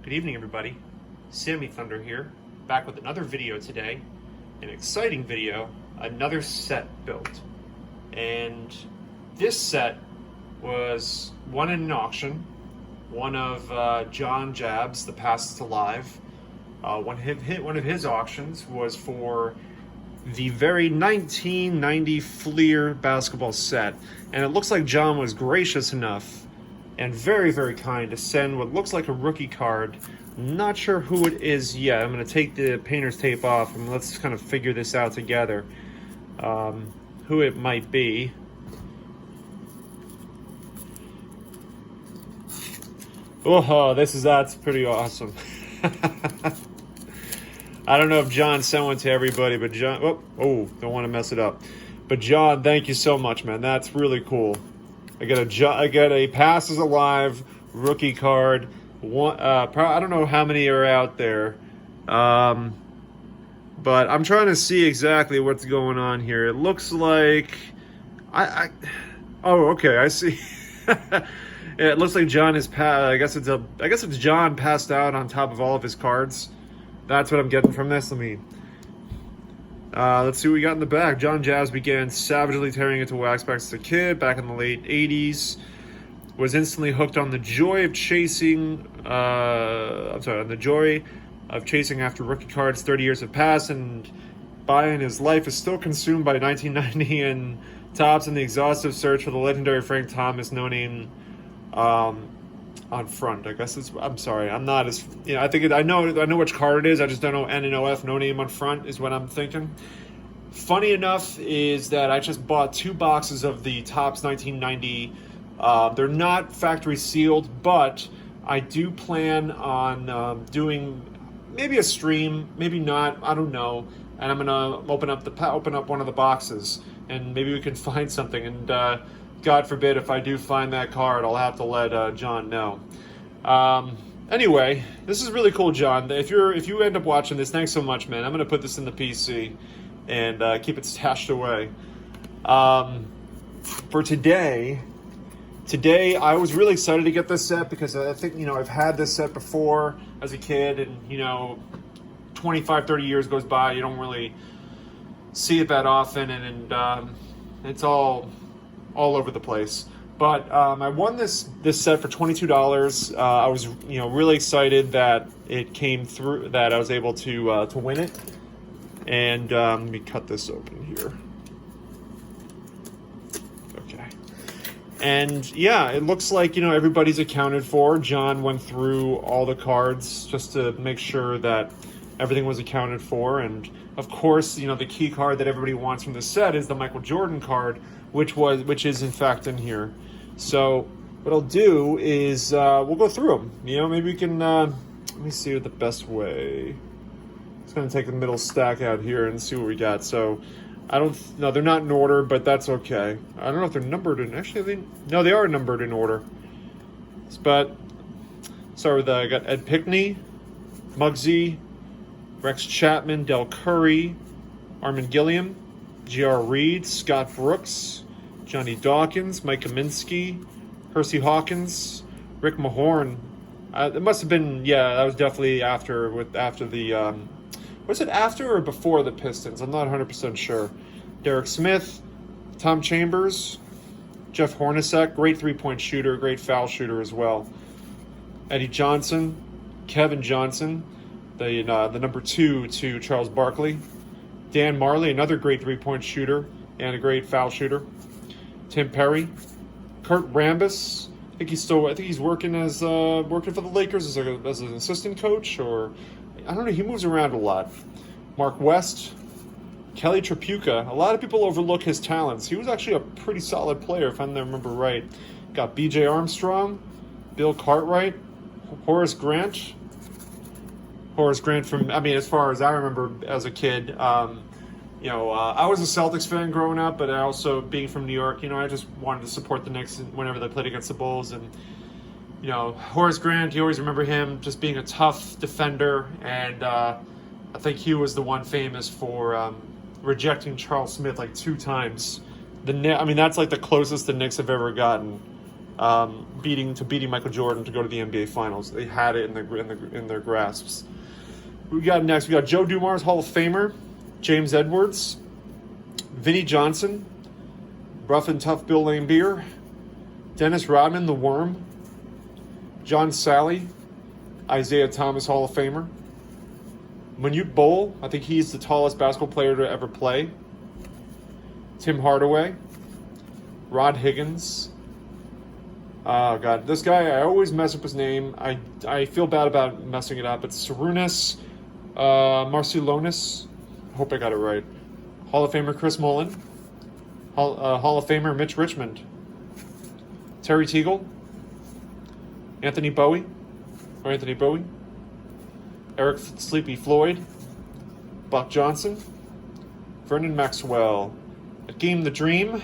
Good evening, everybody. Sammy Thunder here, back with another video today. An exciting video, another set built. And this set was won in an auction. One of John Jabs, the Past to Live. One of his auctions was for the very 1990 Fleer basketball set. And it looks like John was gracious enough and very, very kind to send what looks like a rookie card. Not sure who it is yet. I'm going to take the painter's tape off and let's kind of figure this out together. Who it might be. Oh, that's pretty awesome. I don't know if John sent one to everybody, but John, don't want to mess it up. But John, thank you so much, man. That's really cool. I got a Passes Alive rookie card. I don't know how many are out there, but I'm trying to see exactly what's going on here. It looks like okay, I see. It looks like John is I guess it's John passed out on top of all of his cards. That's what I'm getting from this. Let's see what we got in the back. John Jabs began savagely tearing into wax packs as a kid back in the late 80s. Was instantly hooked on the joy of chasing. On the joy of chasing after rookie cards. 30 years have passed, and his life is still consumed by 1990 and Topps and the exhaustive search for the legendary Frank Thomas no name on front. I guess I'm sorry. I'm not as I know which card it is. I just don't know N and OF no name on front is what I'm thinking. Funny enough is that I just bought 2 boxes of the Topps 1990. They're not factory sealed, but I do plan on doing maybe a stream, maybe not. I don't know. And I'm gonna open up one of the boxes, and maybe we can find something. And God forbid if I do find that card, I'll have to let John know. Anyway, this is really cool, John. If you end up watching this, thanks so much, man. I'm gonna put this in the PC and keep it stashed away. For today, I was really excited to get this set because I think, I've had this set before as a kid, and, 25, 30 years goes by, you don't really see it that often, and it's all over the place. But I won this set for $22. I was, really excited that it came through, that I was able to win it. And let me cut this open here. And yeah, it looks like, everybody's accounted for. John went through all the cards just to make sure that everything was accounted for. And of course, the key card that everybody wants from the set is the Michael Jordan card, which is in fact in here. So what I'll do is we'll go through them. Maybe we can, let me see the best way. It's going to take the middle stack out here and see what we got. So no, they're not in order, but that's okay. I don't know if they're numbered in, no, they are numbered in order. But, I got Ed Pinkney, Muggsy, Rex Chapman, Del Curry, Armin Gilliam, J.R. Reed, Scott Brooks, Johnny Dawkins, Mike Kaminsky, Hersey Hawkins, Rick Mahorn. It must have been, that was definitely after the, was it after or before the Pistons? I'm not 100% sure. Derek Smith, Tom Chambers, Jeff Hornacek, great three-point shooter, great foul shooter as well. Eddie Johnson, Kevin Johnson, the number 2 to Charles Barkley. Dan Marley, another great three-point shooter and a great foul shooter. Tim Perry, Kurt Rambis. I think he's working working for the Lakers as an assistant coach, or I don't know. He moves around a lot. Mark West, Kelly Tripucka. A lot of people overlook his talents. He was actually a pretty solid player, if I remember right. Got B.J. Armstrong, Bill Cartwright, Horace Grant. Horace Grant as far as I remember as a kid, I was a Celtics fan growing up, but I also, being from New York, I just wanted to support the Knicks whenever they played against the Bulls. And, Horace Grant, you always remember him just being a tough defender. And I think he was the one famous for rejecting Charles Smith like 2 times. That's like the closest the Knicks have ever gotten beating Michael Jordan to go to the NBA Finals. They had it in their grasps. We got next. We got Joe Dumars, Hall of Famer, James Edwards, Vinnie Johnson, Rough and Tough Bill Laimbeer, Dennis Rodman, the Worm, John Sally, Isaiah Thomas, Hall of Famer, Manute Bol, I think he's the tallest basketball player to ever play, Tim Hardaway, Rod Higgins. Oh, God. This guy, I always mess up his name. I feel bad about messing it up. It's Sarunas Marciulionis. I hope I got it right. Hall of Famer Chris Mullin. Hall of Famer Mitch Richmond. Terry Teagle. Anthony Bowie. Eric Sleepy Floyd. Buck Johnson. Vernon Maxwell. Akeem the Dream.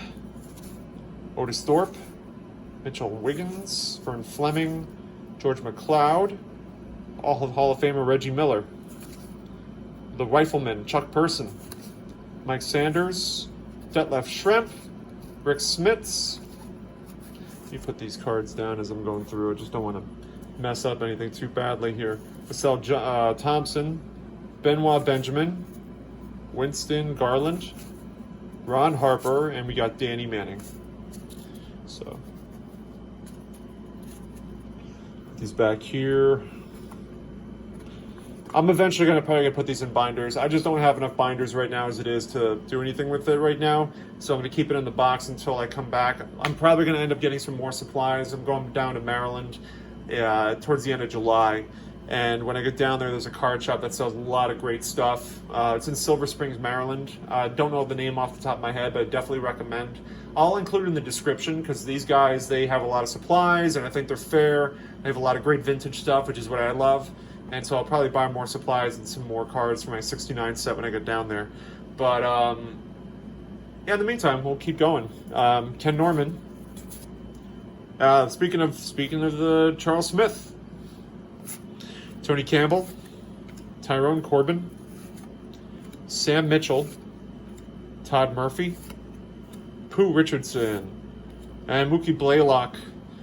Otis Thorpe. Mitchell Wiggins, Vern Fleming, George McLeod, Hall of Famer Reggie Miller, the Rifleman Chuck Person, Mike Sanders, Detlef Schrempf, Rick Smits. You put these cards down as I'm going through. I just don't want to mess up anything too badly here. Marcel Thompson, Benoit Benjamin, Winston Garland, Ron Harper, and we got Danny Manning. So these back here. I'm eventually probably gonna put these in binders. I just don't have enough binders right now as it is to do anything with it right now. So I'm gonna keep it in the box until I come back. I'm probably gonna end up getting some more supplies. I'm going down to Maryland towards the end of July. And when I get down there, there's a card shop that sells a lot of great stuff. It's in Silver Springs, Maryland. Don't know the name off the top of my head, but I definitely recommend. I'll include it in the description because these guys, they have a lot of supplies and I think they're fair. They have a lot of great vintage stuff, which is what I love. And so I'll probably buy more supplies and some more cards for my 69 set when I get down there. But yeah, in the meantime, we'll keep going. Ken Norman. Speaking of the Charles Smith. Tony Campbell, Tyrone Corbin, Sam Mitchell, Todd Murphy, Pooh Richardson, and Mookie Blaylock.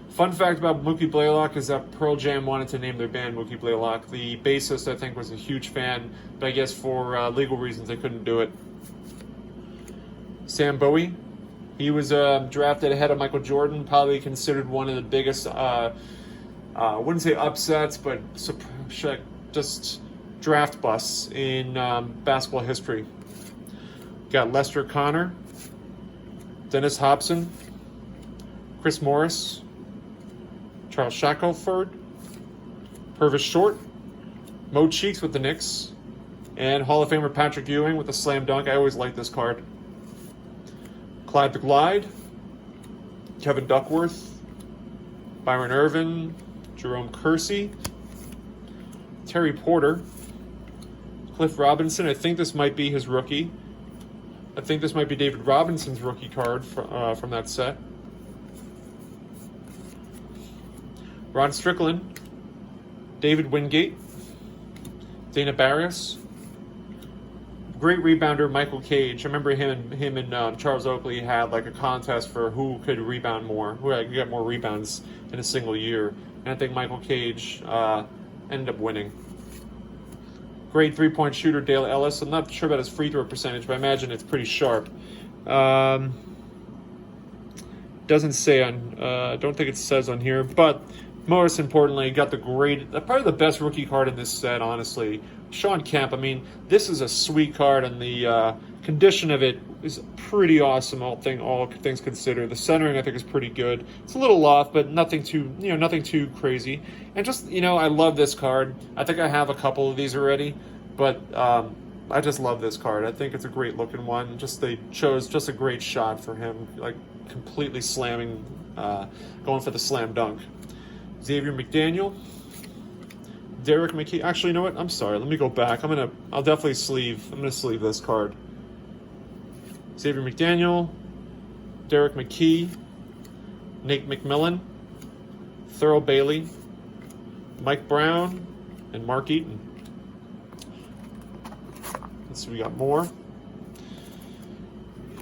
Fun fact about Mookie Blaylock is that Pearl Jam wanted to name their band Mookie Blaylock. The bassist, I think, was a huge fan, but I guess for legal reasons they couldn't do it. Sam Bowie, he was drafted ahead of Michael Jordan, probably considered one of the biggest, I wouldn't say upsets, but just draft busts in basketball history. Got Lester Connor, Dennis Hobson, Chris Morris, Charles Shackelford, Purvis Short, Mo Cheeks with the Knicks, and Hall of Famer Patrick Ewing with a slam dunk. I always like this card. Clyde the Glide, Kevin Duckworth, Byron Irvin, Jerome Kersey, Terry Porter, Cliff Robinson. I think this might be his rookie. I think this might be David Robinson's rookie card from that set. Ron Strickland, David Wingate, Dana Barrios, great rebounder Michael Cage. I remember him and Charles Oakley had like a contest for who could rebound more, who could get more rebounds in a single year. And I think Michael Cage ended up winning. Great three-point shooter Dale Ellis. I'm not sure about his free throw percentage, but I imagine it's pretty sharp. Doesn't say on. I don't think it says on here, but most importantly, got probably the best rookie card in this set, honestly. Sean Kemp. I mean, this is a sweet card, and the condition of it is pretty awesome. All things considered, the centering I think is pretty good. It's a little off, but nothing too crazy. And just I love this card. I think I have a couple of these already, but I just love this card. I think it's a great looking one. They chose just a great shot for him, like completely slamming, going for the slam dunk. Xavier McDaniel, Derek McKee. Actually, you know what? I'm sorry. Let me go back. I'm gonna sleeve this card. Xavier McDaniel, Derek McKee, Nate McMillan, Thurl Bailey, Mike Brown, and Mark Eaton. Let's see, we got more.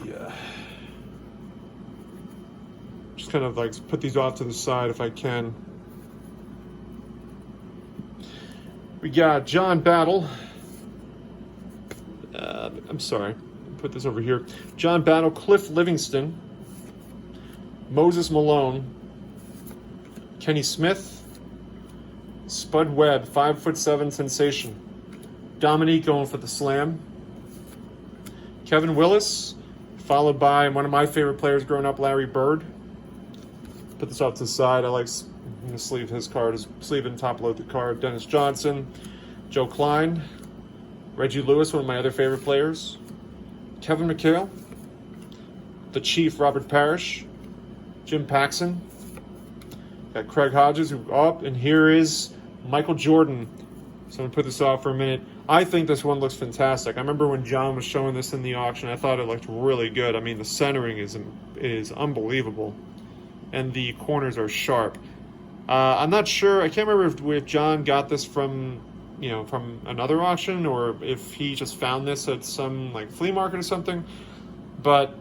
Yeah. Just kind of like put these off to the side if I can. We got John Battle. I'm sorry, put this over here. John Battle, Cliff Livingston, Moses Malone, Kenny Smith, Spud Webb, 5'7" sensation. Dominique going for the slam. Kevin Willis, followed by one of my favorite players growing up, Larry Bird. Put this off to the side. I like to sleeve his card, sleeve and top load the card. Dennis Johnson, Joe Klein, Reggie Lewis, one of my other favorite players. Kevin McHale, the Chief, Robert Parrish, Jim Paxson. Got Craig Hodges up, and here is Michael Jordan. So I'm gonna put this off for a minute. I think this one looks fantastic. I remember when John was showing this in the auction, I thought it looked really good. I mean, the centering is unbelievable, and the corners are sharp. I'm not sure. I can't remember if John got this from another auction, or if he just found this at some like flea market or something. But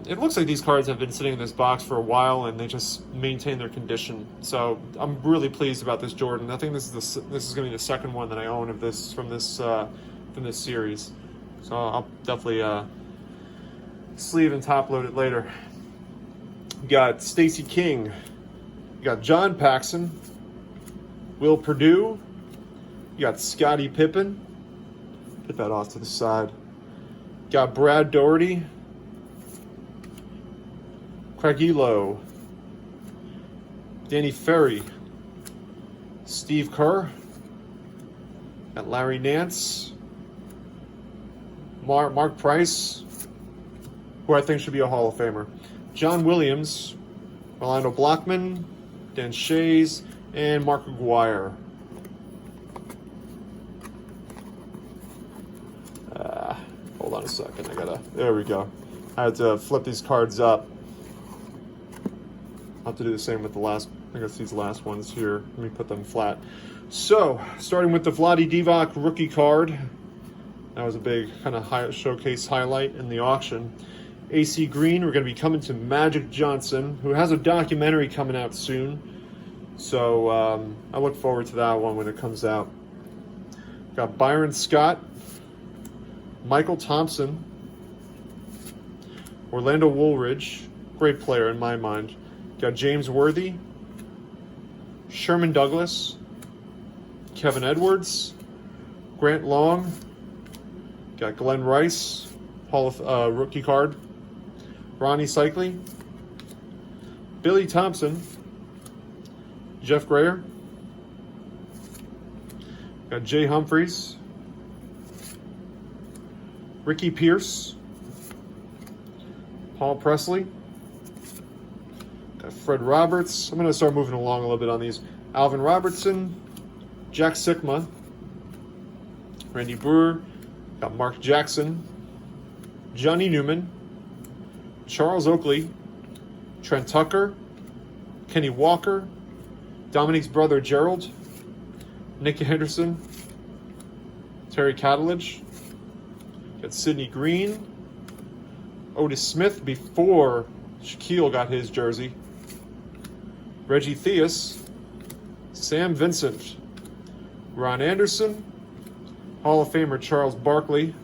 it looks like these cards have been sitting in this box for a while, and they just maintain their condition. So I'm really pleased about this Jordan. I think this is going to be the second one that I own of this from this series. So I'll definitely sleeve and top load it later. You got Stacey King. You got John Paxson, Will Perdue. You got Scottie Pippen. Put that off to the side. You got Brad Doherty, Craig Elo, Danny Ferry, Steve Kerr, got Larry Nance, Mark Price, who I think should be a Hall of Famer, John Williams, Orlando Blockman, Dan Shays, and Mark Aguirre. Hold on a second. There we go. I had to flip these cards up. I'll have to do the same with I guess these last ones here. Let me put them flat. So, starting with the Vlade Divac rookie card. That was a big kind of showcase highlight in the auction. AC Green, we're going to be coming to Magic Johnson, who has a documentary coming out soon. So, I look forward to that one when it comes out. Got Byron Scott, Michael Thompson, Orlando Woolridge, great player in my mind. Got James Worthy, Sherman Douglas, Kevin Edwards, Grant Long, got Glenn Rice, Hall of rookie card, Ronnie Cycli, Billy Thompson, Jeff Grayer, got Jay Humphries, Ricky Pierce, Paul Presley, got Fred Roberts. I'm going to start moving along a little bit on these. Alvin Robertson, Jack Sikma, Randy Brewer, got Mark Jackson, Johnny Newman, Charles Oakley, Trent Tucker, Kenny Walker, Dominique's brother Gerald, Nick Henderson, Terry Catalidge, got Sidney Green, Otis Smith before Shaquille got his jersey, Reggie Theus, Sam Vincent, Ron Anderson, Hall of Famer Charles Barkley,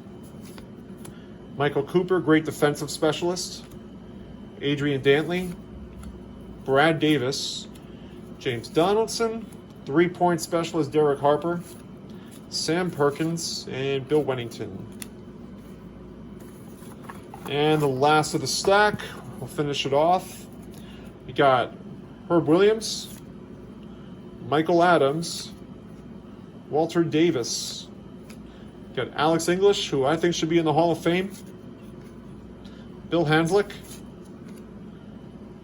Michael Cooper, great defensive specialist, Adrian Dantley, Brad Davis, James Donaldson, three-point specialist Derek Harper, Sam Perkins, and Bill Wennington. And the last of the stack, we'll finish it off. We got Herb Williams, Michael Adams, Walter Davis. Got Alex English, who I think should be in the Hall of Fame. Bill Hanslick.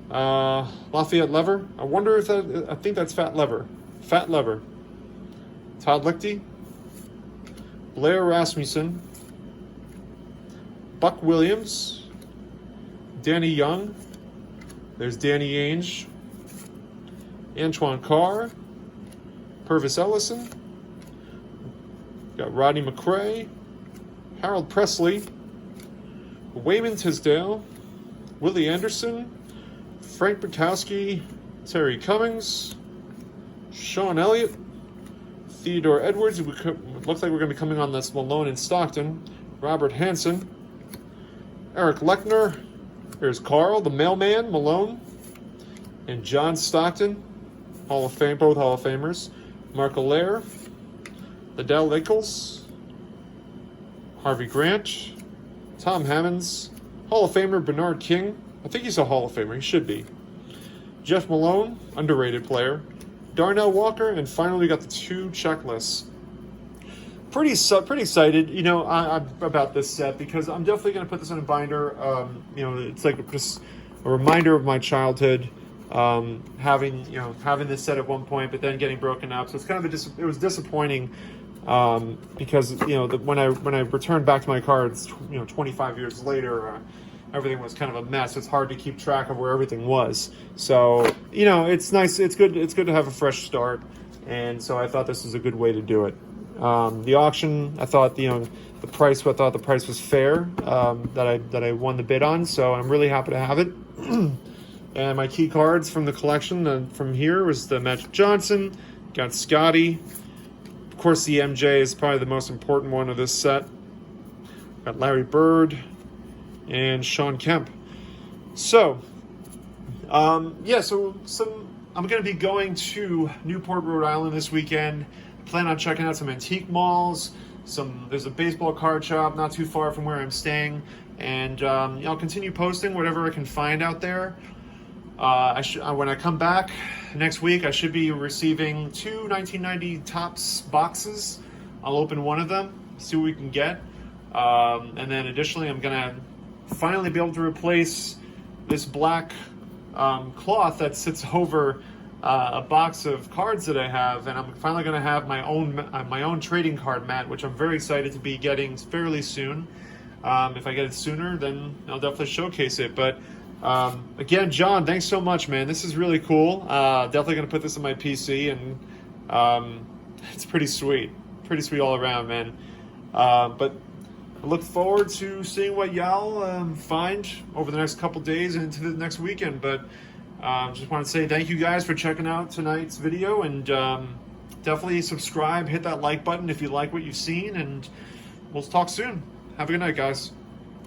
Lafayette Lever. I wonder if I think that's Fat Lever. Fat Lever. Todd Lichty. Blair Rasmussen. Buck Williams. Danny Young. There's Danny Ainge. Antoine Carr. Purvis Ellison. Got Rodney McRae, Harold Presley, Wayman Tisdale, Willie Anderson, Frank Bukowski, Terry Cummings, Sean Elliott, Theodore Edwards. It looks like we're going to be coming on this Malone in Stockton. Robert Hansen, Eric Lechner. Here's Carl, the mailman, Malone, and John Stockton, Hall of Fame, both Hall of Famers. Mark Allaire, Liddell Nichols, Harvey Grant, Tom Hammonds, Hall of Famer Bernard King. I think he's a Hall of Famer. He should be. Jeff Malone, underrated player. Darnell Walker, and finally we got the 2 checklists. Pretty excited, you know, about this set because I'm definitely going to put this in a binder. You know, it's like just a reminder of my childhood, having this set at one point, but then getting broken up. So it's kind of it was disappointing because you know when I returned back to my cards, 25 years later. Everything was kind of a mess. It's hard to keep track of where everything was. So, you know, it's nice. It's good to have a fresh start. And so I thought this was a good way to do it. The auction, I thought, the price was fair, that I won the bid on. So I'm really happy to have it. And my key cards from the collection from here was the Magic Johnson, got Scotty. Of course, the MJ is probably the most important one of this set. Got Larry Bird and Sean Kemp. So, I'm going to be going to Newport, Rhode Island this weekend. Plan on checking out some antique malls. There's a baseball card shop not too far from where I'm staying, and I'll continue posting whatever I can find out there. When I come back next week, I should be receiving 2 1990 Topps boxes. I'll open one of them, see what we can get, and then additionally, I'm gonna finally be able to replace this black cloth that sits over a box of cards that I have, and I'm finally going to have my own trading card mat, which I'm very excited to be getting fairly soon. If I get it sooner, then I'll definitely showcase it. But again, John, thanks so much, man. This is really cool. Definitely going to put this on my PC, and it's pretty sweet all around, man. But I look forward to seeing what y'all find over the next couple days and into the next weekend. But just want to say thank you guys for checking out tonight's video, and definitely subscribe, hit that like button if you like what you've seen, and we'll talk soon. Have a good night, guys.